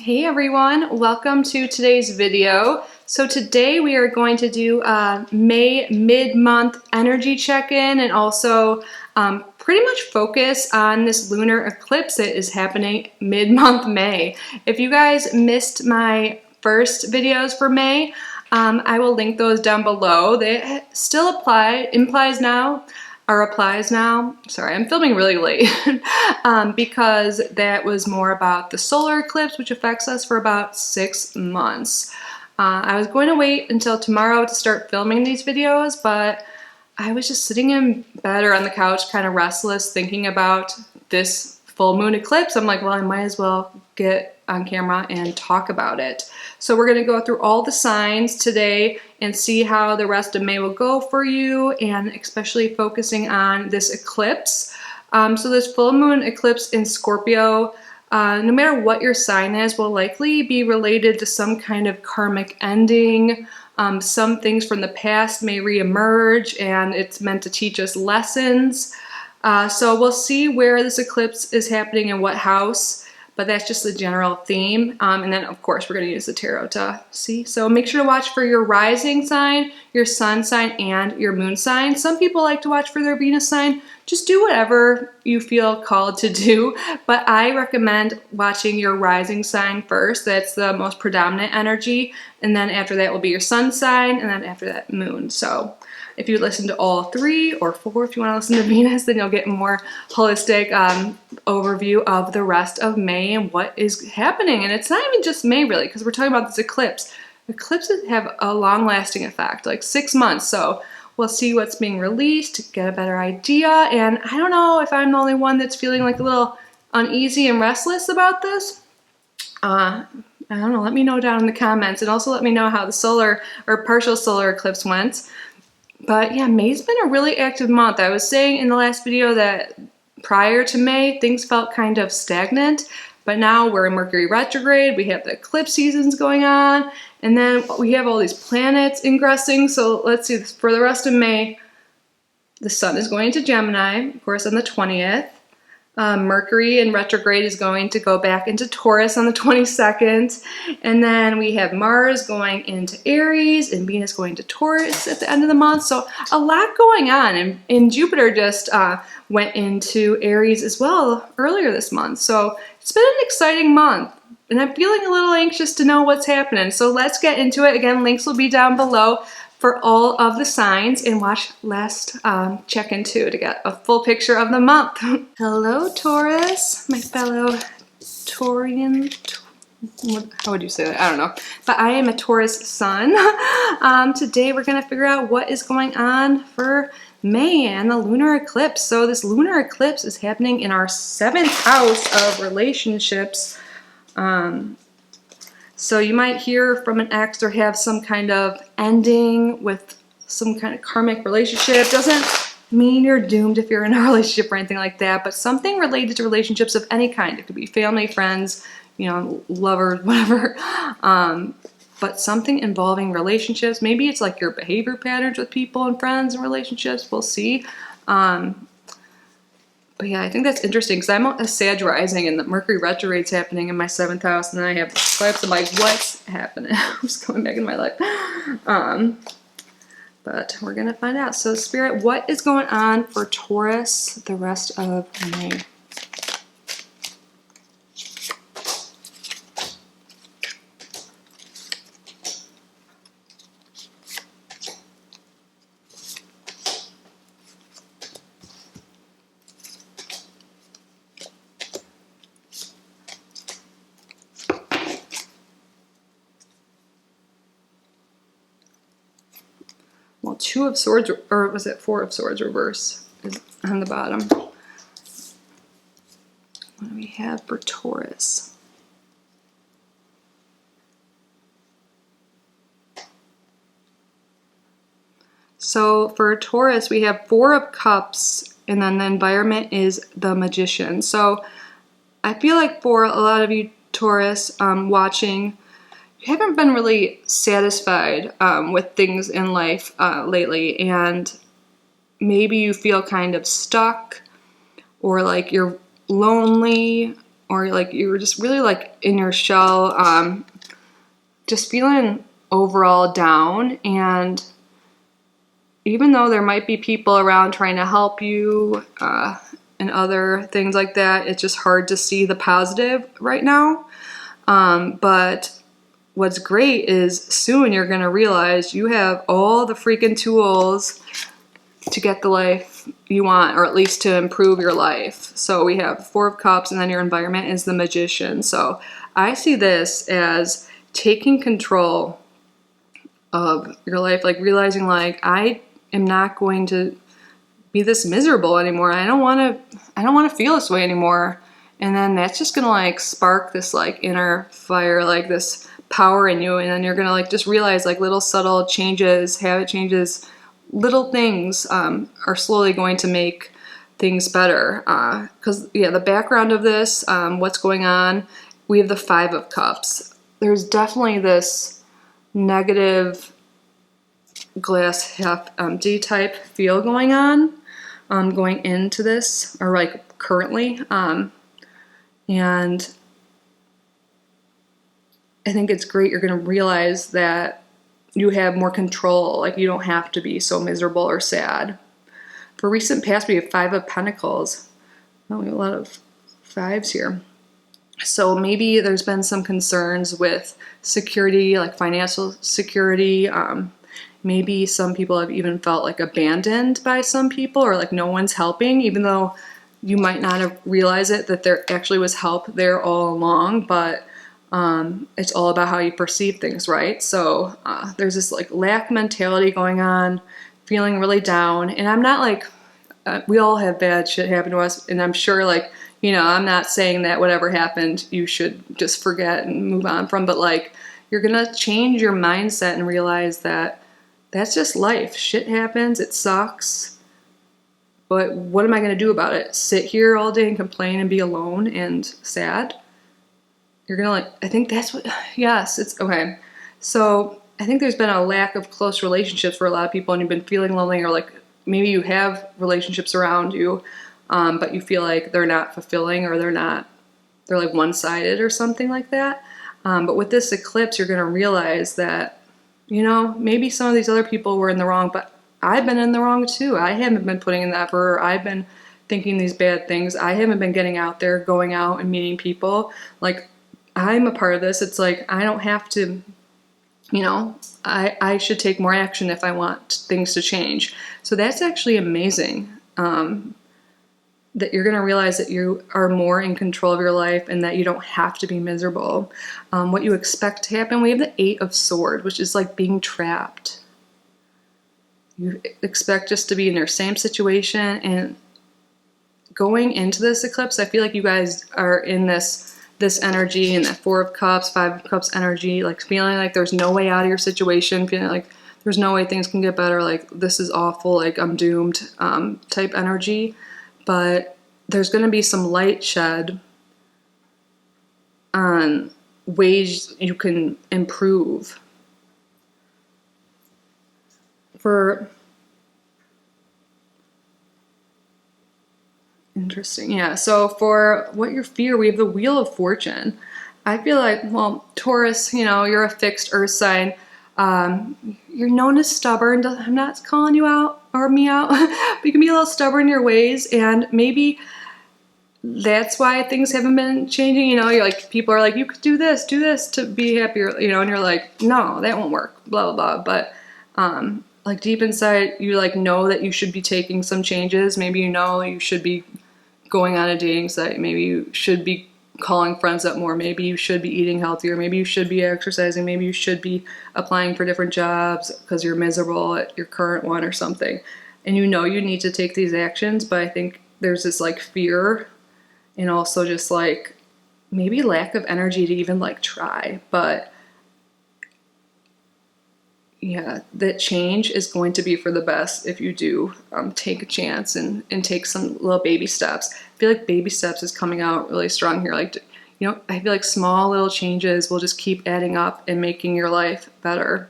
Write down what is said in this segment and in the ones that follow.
Hey everyone, welcome to today's video. So today we are going to do a May mid-month energy check-in and also pretty much focus on this lunar eclipse that is happening mid-month May. If you guys missed my first videos for May, I will link those down below. They still applies now. Sorry, I'm filming really late because that was more about the solar eclipse, which affects us for about 6 months. I was going to wait until tomorrow to start filming these videos, but I was just sitting in bed or on the couch kind of restless thinking about this full moon eclipse. I'm like, well, I might as well get on camera and talk about it. So we're going to go through all the signs today and see how the rest of May will go for you, and especially focusing on this eclipse. So this full moon eclipse in Scorpio, no matter what your sign is, will likely be related to some kind of karmic ending. Some things from the past may reemerge, and it's meant to teach us lessons. So we'll see where this eclipse is happening in what house, but that's just the general theme. And then of course we're going to use the tarot to see. So make sure to watch for your rising sign, your sun sign, and your moon sign. Some people like to watch for their Venus sign. Just do whatever you feel called to do, but I recommend watching your rising sign first. That's the most predominant energy, and then after that will be your sun sign, and then after that moon. So if you listen to all 3 or 4, if you want to listen to Venus, then you'll get a more holistic overview of the rest of May and what is happening. And it's not even just May really, because we're talking about this eclipse. Eclipses have a long-lasting effect, like 6 months. So we'll see what's being released, get a better idea. And I don't know if I'm the only one that's feeling like a little uneasy and restless about this. I don't know, let me know down in the comments, and also let me know how the solar or partial solar eclipse went. But yeah, May's been a really active month. I was saying in the last video that prior to May, things felt kind of stagnant, but now we're in Mercury retrograde, we have the eclipse seasons going on, and then we have all these planets ingressing. So let's see, for the rest of May, the sun is going to Gemini, of course, on the 20th. Mercury in retrograde is going to go back into Taurus on the 22nd. And then we have Mars going into Aries and Venus going to Taurus at the end of the month. So a lot going on. And Jupiter just went into Aries as well earlier this month. So it's been an exciting month. And I'm feeling a little anxious to know what's happening. So let's get into it. Again, links will be down below for all of the signs, and watch last check-in too to get a full picture of the month. Hello Taurus, my fellow Taurian, how would you say that? I don't know, but I am a Taurus sun. Today we're gonna figure out what is going on for May and the lunar eclipse. So this lunar eclipse is happening in our 7th house of relationships. So you might hear from an ex or have some kind of ending with some kind of karmic relationship. Doesn't mean you're doomed if you're in a relationship or anything like that, but something related to relationships of any kind. It could be family, friends, you know, lovers, whatever. But something involving relationships. Maybe it's like your behavior patterns with people and friends and relationships. We'll see. But yeah, I think that's interesting because I'm a Sag rising and the Mercury retrograde's happening in my 7th house, and then I have the eclipse. I'm like, what's happening? I'm just going back in my life. But we're going to find out. So Spirit, what is going on for Taurus the rest of May? Well, 2 of Swords, or was it 4 of Swords reverse is on the bottom. What do we have for Taurus? So for Taurus, we have 4 of Cups, and then the environment is the Magician. So I feel like for a lot of you Taurus watching, you haven't been really satisfied with things in life lately, and maybe you feel kind of stuck or like you're lonely or like you were just really like in your shell, just feeling overall down. And even though there might be people around trying to help you and other things like that, it's just hard to see the positive right now. But what's great is soon you're going to realize you have all the freaking tools to get the life you want, or at least to improve your life. So we have Four of Cups, and then your environment is the Magician. So I see this as taking control of your life, like realizing like, I am not going to be this miserable anymore. I don't want to feel this way anymore. And then that's just going to like spark this like inner fire, like this power in you. And then you're going to like just realize like little subtle changes, habit changes, little things are slowly going to make things better. Because yeah, the background of this, what's going on, we have the Five of Cups. There's definitely this negative glass half empty type feel going on, going into this, or like currently. And I think it's great. You're going to realize that you have more control. Like you don't have to be so miserable or sad. For recent past, we have Five of Pentacles. Oh, we have a lot of fives here. So maybe there's been some concerns with security, like financial security. Maybe some people have even felt like abandoned by some people, or like no one's helping, even though you might not have realized it, that there actually was help there all along. But it's all about how you perceive things, right? So there's this like lack mentality going on, feeling really down. And I'm not like, we all have bad shit happen to us. And I'm sure like, you know, I'm not saying that whatever happened, you should just forget and move on from, but like, you're going to change your mindset and realize that that's just life. Shit happens. It sucks. But what am I going to do about it? Sit here all day and complain and be alone and sad? You're going to like, I think that's what, yes, it's okay. So I think there's been a lack of close relationships for a lot of people, and you've been feeling lonely, or like maybe you have relationships around you, but you feel like they're not fulfilling, or they're like one-sided or something like that. But with this eclipse, you're going to realize that, you know, maybe some of these other people were in the wrong, but I've been in the wrong too. I haven't been putting in the effort. I've been thinking these bad things. I haven't been getting out there, going out and meeting people. Like, I'm a part of this. It's like, I don't have to, you know, I should take more action if I want things to change. So that's actually amazing. That you're going to realize that you are more in control of your life, and that you don't have to be miserable. What you expect to happen, we have the Eight of Swords, which is like being trapped. You expect just to be in your same situation, and going into this eclipse, I feel like you guys are in this energy, and that Four of Cups, Five of Cups energy, like feeling like there's no way out of your situation, feeling like there's no way things can get better, like this is awful, like I'm doomed, type energy. But there's going to be some light shed on ways you can improve. Interesting. Yeah. So for what your fear, we have the Wheel of Fortune. I feel like, well, Taurus, you know, you're a fixed earth sign. You're known as stubborn. I'm not calling you out or me out, but you can be a little stubborn in your ways, and maybe that's why things haven't been changing. You know, you're like, people are like, you could do this to be happier, you know, and you're like, no, that won't work, blah, blah, blah. But, like deep inside, you like know that you should be taking some changes. Maybe you know you should be going on a dating site. Maybe you should be calling friends up more. Maybe you should be eating healthier. Maybe you should be exercising. Maybe you should be applying for different jobs because you're miserable at your current one or something. And you know you need to take these actions, but I think there's this like fear, and also just like maybe lack of energy to even like try. But yeah, that change is going to be for the best if you do take a chance and take some little baby steps. I feel like baby steps is coming out really strong here. Like, you know, I feel like small little changes will just keep adding up and making your life better.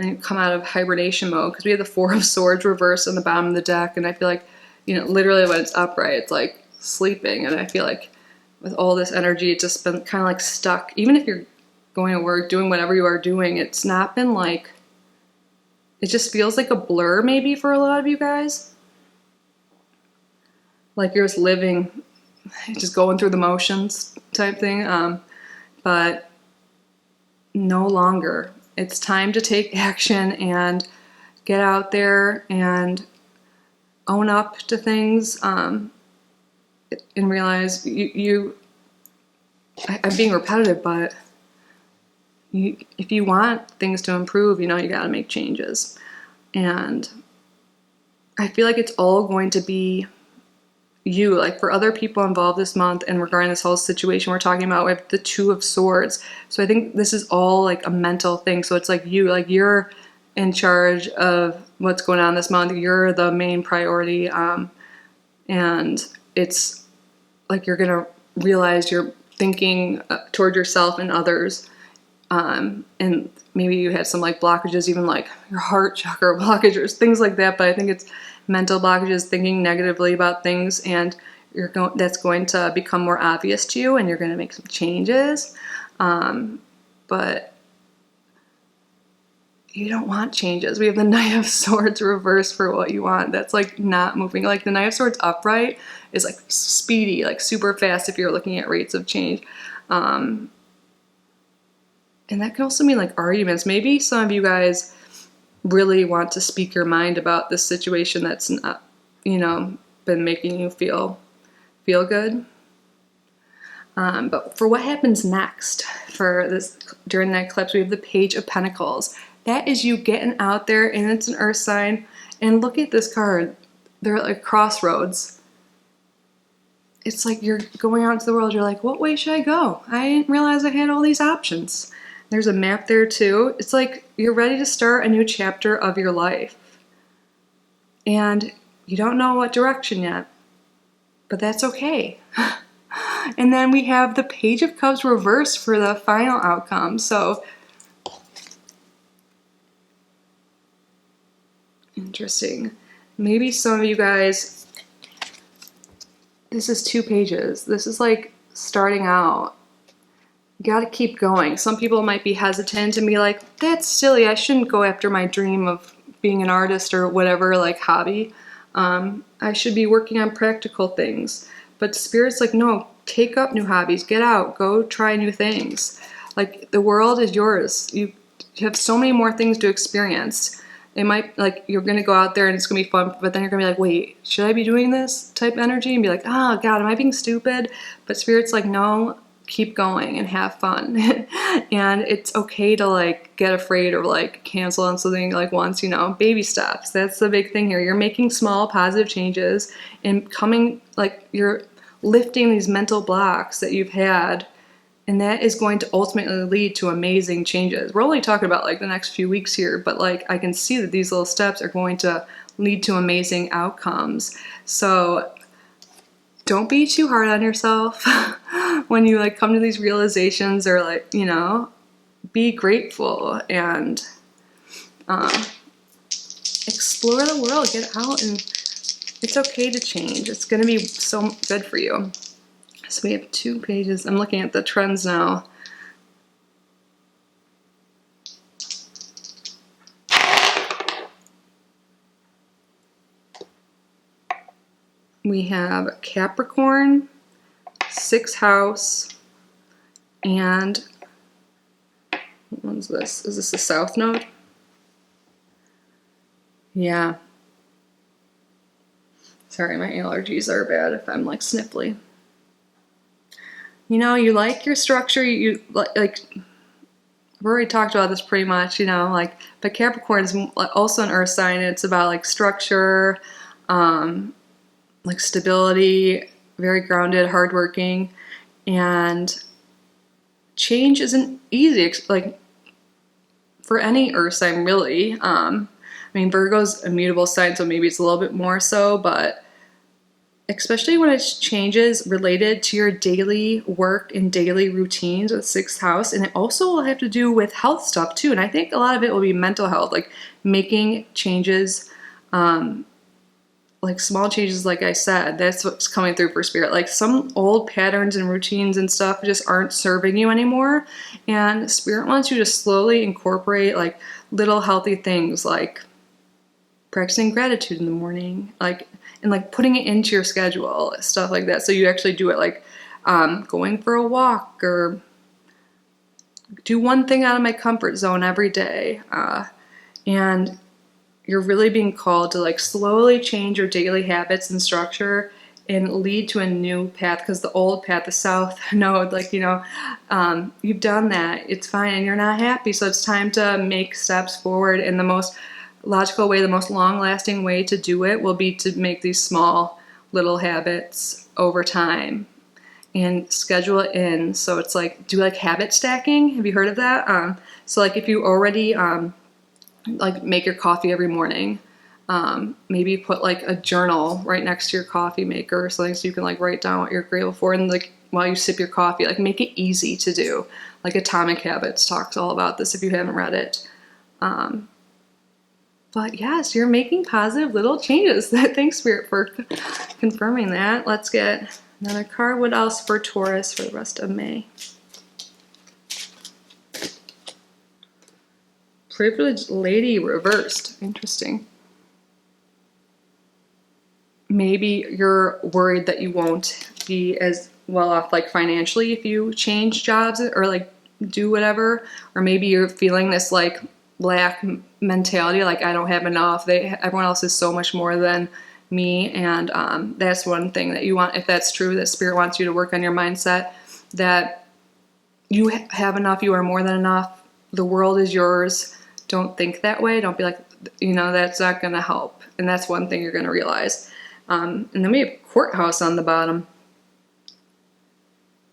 And come out of hibernation mode, because we have the Four of Swords reversed on the bottom of the deck, and I feel like, you know, literally when it's upright, it's like sleeping, and I feel like with all this energy, it's just been kind of like stuck. Even if you're going to work, doing whatever you are doing, it's not been like, it just feels like a blur maybe for a lot of you guys. Like you're just living, just going through the motions type thing. But no longer. It's time to take action and get out there and own up to things, and realize I'm being repetitive, but if you want things to improve, you know, you got to make changes. And I feel like it's all going to be you. Like for other people involved this month and regarding this whole situation we're talking about, we have the Two of Swords. So I think this is all like a mental thing. So it's like you're in charge of what's going on this month. You're the main priority. And it's like you're going to realize you're thinking toward yourself and others. And maybe you had some like blockages, even like your heart chakra blockages, things like that. But I think it's mental blockages, thinking negatively about things, and that's going to become more obvious to you, and you're going to make some changes. But you don't want changes. We have the Knight of Swords reversed for what you want. That's like not moving. Like the Knight of Swords upright is like speedy, like super fast if you're looking at rates of change. And that can also mean like arguments. Maybe some of you guys really want to speak your mind about this situation that's not, you know, been making you feel good. But for what happens next for this during that eclipse, we have the Page of Pentacles. That is you getting out there, and it's an earth sign. And look at this card. They're like crossroads. It's like you're going out into the world. You're like, what way should I go? I didn't realize I had all these options. There's a map there too. It's like you're ready to start a new chapter of your life. And you don't know what direction yet, but that's okay. And then we have the Page of Cups reversed for the final outcome. So interesting. Maybe some of you guys, this is 2 pages. This is like starting out. You got to keep going. Some people might be hesitant and be like, that's silly. I shouldn't go after my dream of being an artist or whatever, like hobby. I should be working on practical things. But Spirit's like, no, take up new hobbies. Get out. Go try new things. Like the world is yours. You have so many more things to experience. It might, like, you're going to go out there and it's going to be fun, but then you're going to be like, wait, should I be doing this type energy? And be like, oh, God, am I being stupid? But Spirit's like, no, keep going and have fun. And it's okay to like get afraid or like cancel on something like once, you know, baby steps. That's the big thing here. You're making small positive changes and coming, like you're lifting these mental blocks that you've had, and that is going to ultimately lead to amazing changes. We're only talking about like the next few weeks here, but like I can see that these little steps are going to lead to amazing outcomes. So don't be too hard on yourself when you like come to these realizations, or like, you know, be grateful and explore the world, get out, and it's okay to change. It's going to be so good for you. So we have 2 pages. I'm looking at the trends now. We have Capricorn, 6th house, and what one's this? Is this the South Node? Yeah. Sorry, my allergies are bad if I'm like sniffly. You know, you like your structure, you like, we've already talked about this pretty much, you know, like, but Capricorn is also an earth sign. It's about like structure, like stability, very grounded, hardworking, and change isn't easy, like for any earth sign really. I mean, Virgo's a mutable sign, so maybe it's a little bit more so, but especially when it's changes related to your daily work and daily routines with 6th house. And it also will have to do with health stuff too. And I think a lot of it will be mental health, like making changes like small changes, like I said, that's what's coming through for Spirit. Like some old patterns and routines and stuff just aren't serving you anymore. And Spirit wants you to slowly incorporate like little healthy things like practicing gratitude in the morning, like, and like putting it into your schedule, stuff like that. So you actually do it, like going for a walk or do one thing out of my comfort zone every day. And you're really being called to like slowly change your daily habits and structure and lead to a new path, because the old path, the south node, like, you've done that, it's fine, and you're not happy. So it's time to make steps forward. And the most logical way, the most long-lasting way to do it will be to make these small little habits over time and schedule it in. So it's like, do like habit stacking. Have you heard of that? So like if you already like make your coffee every morning, maybe put like a journal right next to your coffee maker or something, so you can like write down what you're grateful for, and like while you sip your coffee, like make it easy to do. Like Atomic Habits talks all about this if you haven't read it. But yes, you're making positive little changes. Thanks, Spirit, for confirming that. Let's get another card. What else for Taurus for the rest of May? Privileged Lady reversed. Interesting. Maybe you're worried that you won't be as well off like financially if you change jobs or like do whatever. Or maybe you're feeling this like lack mentality, like I don't have enough. Everyone else is so much more than me. And that's one thing that you want, if that's true, that Spirit wants you to work on your mindset, that you have enough, you are more than enough, the world is yours. Don't think that way. Don't be like, that's not going to help. And that's one thing you're going to realize. And then we have Courthouse on the bottom.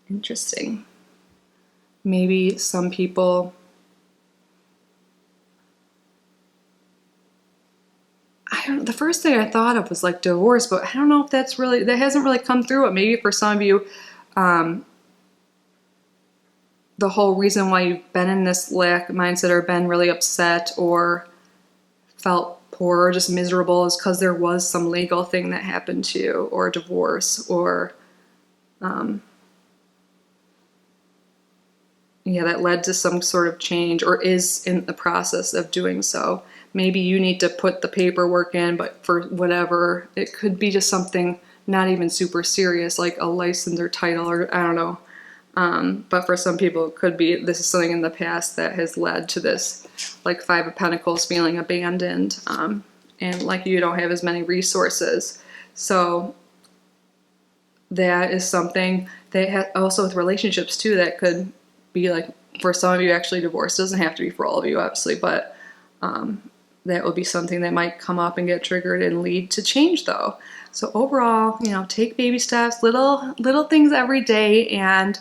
Interesting. Maybe some people, the first thing I thought of was like divorce, but I don't know if that hasn't really come through. But maybe for some of you, the whole reason why you've been in this lack mindset or been really upset or felt poor or just miserable is because there was some legal thing that happened to you, or divorce, or that led to some sort of change or is in the process of doing so. Maybe you need to put the paperwork in, but for whatever, it could be just something not even super serious, like a license or title, or I don't know. But for some people, it could be this is something in the past that has led to this, like Five of Pentacles, feeling abandoned, and like you don't have as many resources. So that is something that also with relationships too, that could be like, for some of you, actually divorce doesn't have to be for all of you, obviously, but that will be something that might come up and get triggered and lead to change though. So overall, take baby steps, little things every day, and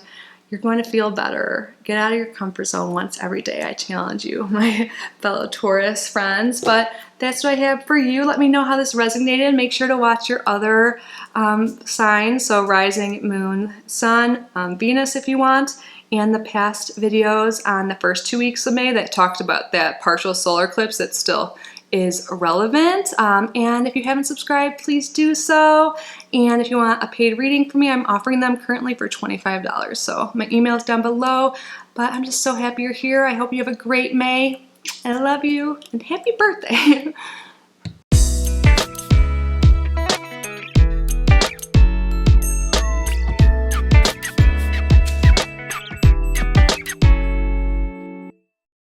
you're going to feel better. Get out of your comfort zone once every day. I challenge you, my fellow Taurus friends. But that's what I have for you. Let me know how this resonated. Make sure to watch your other signs. So rising, moon, sun, Venus if you want. And the past videos on the first 2 weeks of May that talked about that partial solar eclipse that still is relevant. And if you haven't subscribed, please do so. And if you want a paid reading from me, I'm offering them currently for $25. So my email is down below. But I'm just so happy you're here. I hope you have a great May. I love you and happy birthday.